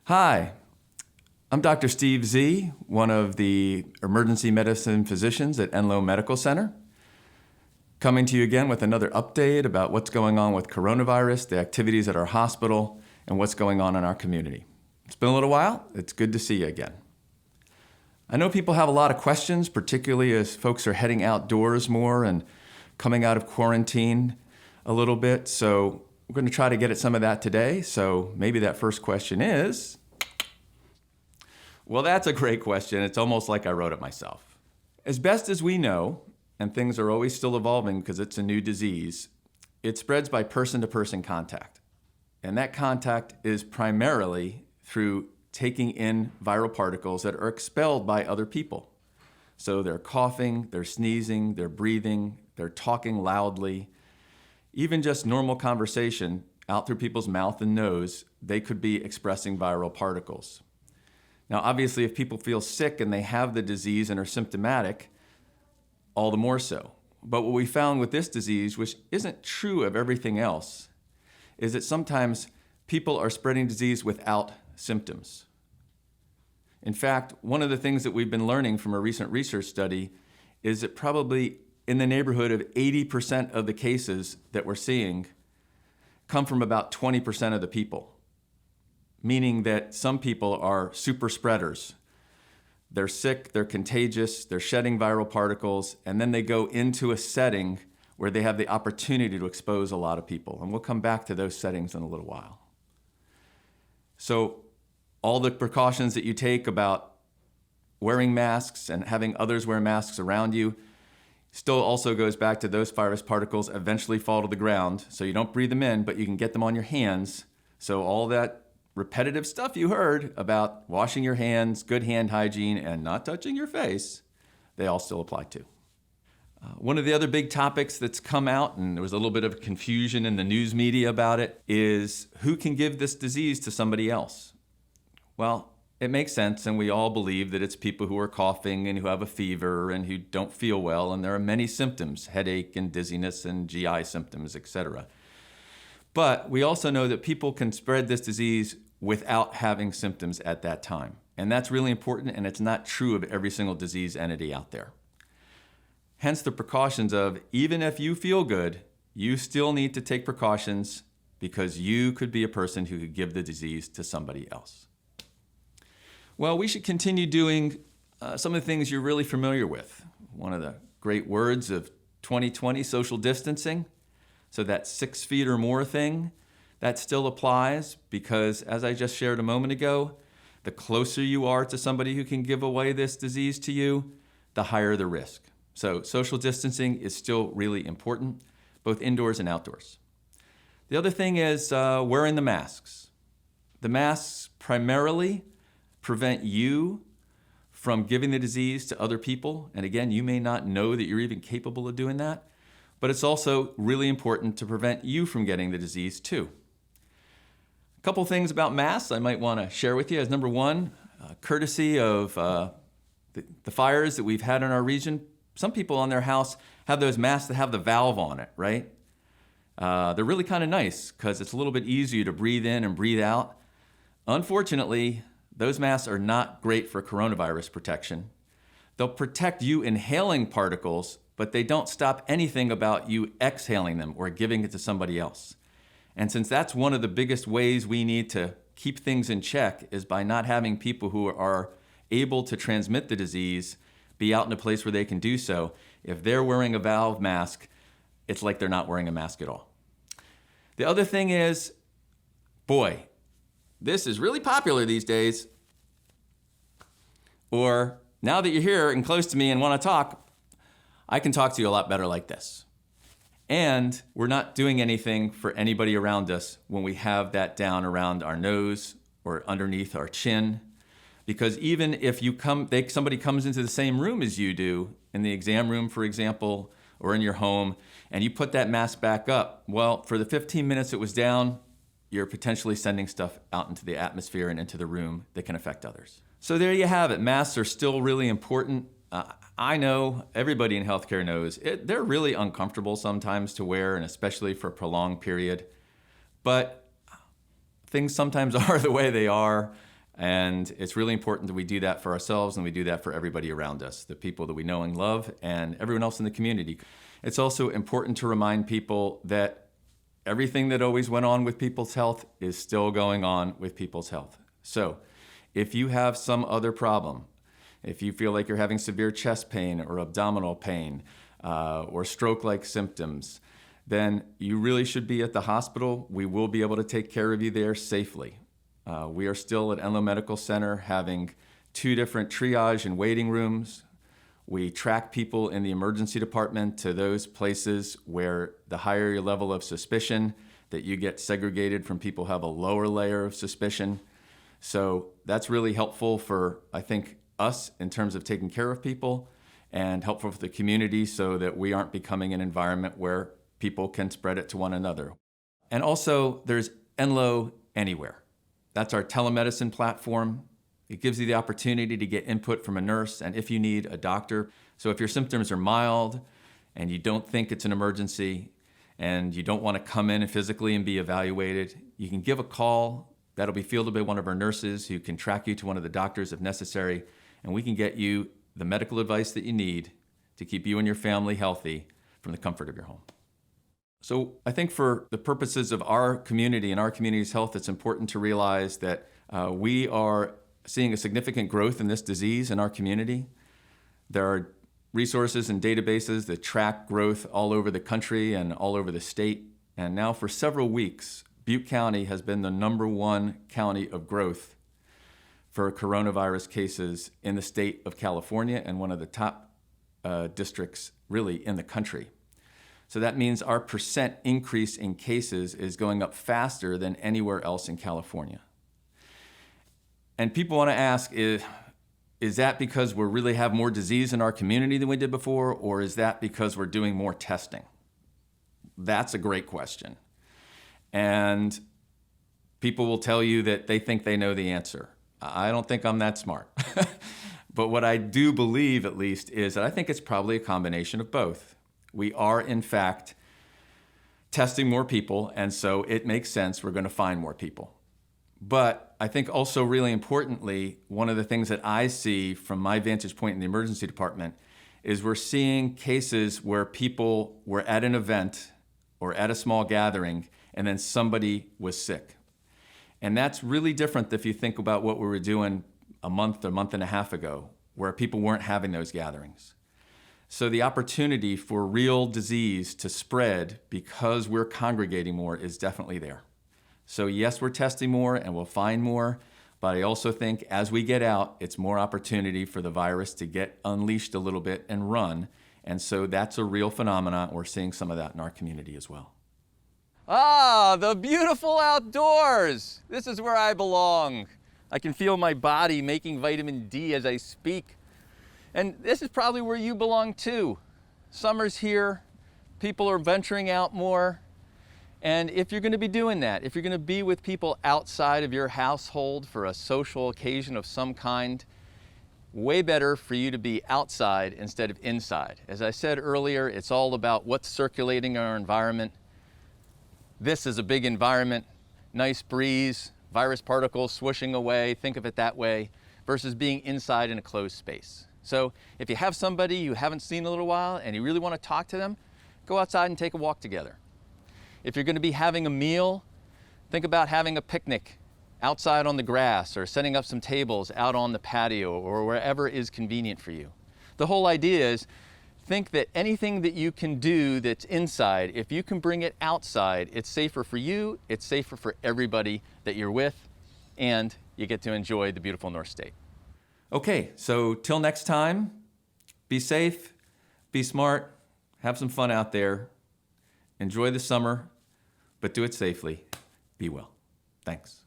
Hi, I'm Dr. Steve Z, one of the emergency medicine physicians at Enloe Medical Center, coming to you again with another update about what's going on with coronavirus, the activities at our hospital, and what's going on in our community. It's been a little while. It's good to see you again. I know people have a lot of questions, particularly as folks are heading outdoors more and coming out of quarantine a little bit, so we're going to try to get at some of that today. So maybe that first question is, well, that's a great question. It's almost like I wrote it myself. As best as we know, and things are always still evolving because it's a new disease, it spreads by person-to-person contact. And that contact is primarily through taking in viral particles that are expelled by other people. So they're coughing, they're sneezing, they're breathing, they're talking loudly. Even just normal conversation out through people's mouth and nose, they could be expressing viral particles. Now, obviously, if people feel sick and they have the disease and are symptomatic, all the more so. But what we found with this disease, which isn't true of everything else, is that sometimes people are spreading disease without symptoms. In fact, one of the things that we've been learning from a recent research study is that probably in the neighborhood of 80% of the cases that we're seeing come from about 20% of the people, meaning that some people are super spreaders. They're sick, they're contagious, they're shedding viral particles, and then they go into a setting where they have the opportunity to expose a lot of people. And we'll come back to those settings in a little while. So all the precautions that you take about wearing masks and having others wear masks around you still also goes back to those virus particles eventually fall to the ground, so you don't breathe them in, but you can get them on your hands. So all that repetitive stuff you heard about washing your hands, good hand hygiene, and not touching your face, they all still apply too. One of the other big topics that's come out, and there was a little bit of confusion in the news media about it, is who can give this disease to somebody else? Well, it makes sense, and we all believe that it's people who are coughing and who have a fever and who don't feel well, and there are many symptoms, headache and dizziness and GI symptoms, etc. But we also know that people can spread this disease without having symptoms at that time. And that's really important, and it's not true of every single disease entity out there. Hence the precautions of, even if you feel good, you still need to take precautions because you could be a person who could give the disease to somebody else. Well, we should continue doing some of the things you're really familiar with. One of the great words of 2020, social distancing. So that 6 feet or more thing, that still applies because, as I just shared a moment ago, the closer you are to somebody who can give away this disease to you, the higher the risk. So social distancing is still really important, both indoors and outdoors. The other thing is wearing the masks. The masks primarily prevent you from giving the disease to other people. And again, you may not know that you're even capable of doing that, but it's also really important to prevent you from getting the disease too. A couple things about masks I might want to share with you is number one, courtesy of the fires that we've had in our region. Some people on their house have those masks that have the valve on it, right? They're really kind of nice because it's a little bit easier to breathe in and breathe out. Unfortunately, those masks are not great for coronavirus protection. They'll protect you inhaling particles, but they don't stop anything about you exhaling them or giving it to somebody else. And since that's one of the biggest ways we need to keep things in check is by not having people who are able to transmit the disease be out in a place where they can do so. If they're wearing a valve mask, it's like they're not wearing a mask at all. The other thing is, boy, this is really popular these days. Or now that you're here and close to me and want to talk, I can talk to you a lot better like this. And we're not doing anything for anybody around us when we have that down around our nose or underneath our chin. Because even if somebody comes into the same room as you do, in the exam room, for example, or in your home, and you put that mask back up, well, for the 15 minutes it was down, you're potentially sending stuff out into the atmosphere and into the room that can affect others. So there you have it. Masks are still really important. I know, everybody in healthcare knows, they're really uncomfortable sometimes to wear, and especially for a prolonged period. But things sometimes are the way they are, And it's really important that we do that for ourselves and we do that for everybody around us, the people that we know and love and everyone else in the community. It's also important to remind people that everything that always went on with people's health is still going on with people's health. So if you have some other problem, if you feel like you're having severe chest pain or abdominal pain or stroke-like symptoms, then you really should be at the hospital. We will be able to take care of you there safely. We are still at Enloe Medical Center having 2 different triage and waiting rooms. We track people in the emergency department to those places where the higher your level of suspicion, that you get segregated from people who have a lower layer of suspicion. So that's really helpful for, I think, us in terms of taking care of people and helpful for the community so that we aren't becoming an environment where people can spread it to one another. And also, there's Enloe Anywhere. That's our telemedicine platform. It gives you the opportunity to get input from a nurse and if you need a doctor. So if your symptoms are mild and you don't think it's an emergency and you don't want to come in physically and be evaluated, you can give a call. That'll be fielded by one of our nurses who can track you to one of the doctors if necessary, and we can get you the medical advice that you need to keep you and your family healthy from the comfort of your home. So I think for the purposes of our community and our community's health, it's important to realize that we are seeing a significant growth in this disease in our community. There are resources and databases that track growth all over the country and all over the state. And now for several weeks, Butte County has been the #1 county of growth for coronavirus cases in the state of California and one of the top districts really in the country. So that means our percent increase in cases is going up faster than anywhere else in California. And people want to ask, is that because we really have more disease in our community than we did before, or is that because we're doing more testing? That's a great question. And people will tell you that they think they know the answer. I don't think I'm that smart. But what I do believe, at least, is that I think it's probably a combination of both. We are, in fact, testing more people, and so it makes sense we're going to find more people. But I think also really importantly, one of the things that I see from my vantage point in the emergency department is we're seeing cases where people were at an event or at a small gathering and then somebody was sick. And that's really different if you think about what we were doing a month and a half ago, where people weren't having those gatherings. So the opportunity for real disease to spread because we're congregating more is definitely there. So yes, we're testing more and we'll find more, but I also think as we get out, it's more opportunity for the virus to get unleashed a little bit and run. And so that's a real phenomenon. We're seeing some of that in our community as well. Ah, the beautiful outdoors. This is where I belong. I can feel my body making vitamin D as I speak. And this is probably where you belong too. Summer's here, people are venturing out more. And if you're going to be doing that, if you're going to be with people outside of your household for a social occasion of some kind, way better for you to be outside instead of inside. As I said earlier, it's all about what's circulating in our environment. This is a big environment, nice breeze, virus particles swooshing away, think of it that way, versus being inside in a closed space. So if you have somebody you haven't seen in a little while and you really want to talk to them, go outside and take a walk together. If you're going to be having a meal, think about having a picnic outside on the grass or setting up some tables out on the patio or wherever is convenient for you. The whole idea is think that anything that you can do that's inside, if you can bring it outside, it's safer for you, it's safer for everybody that you're with, and you get to enjoy the beautiful North State. Okay, so till next time, be safe, be smart, have some fun out there, enjoy the summer, but do it safely. Be well. Thanks.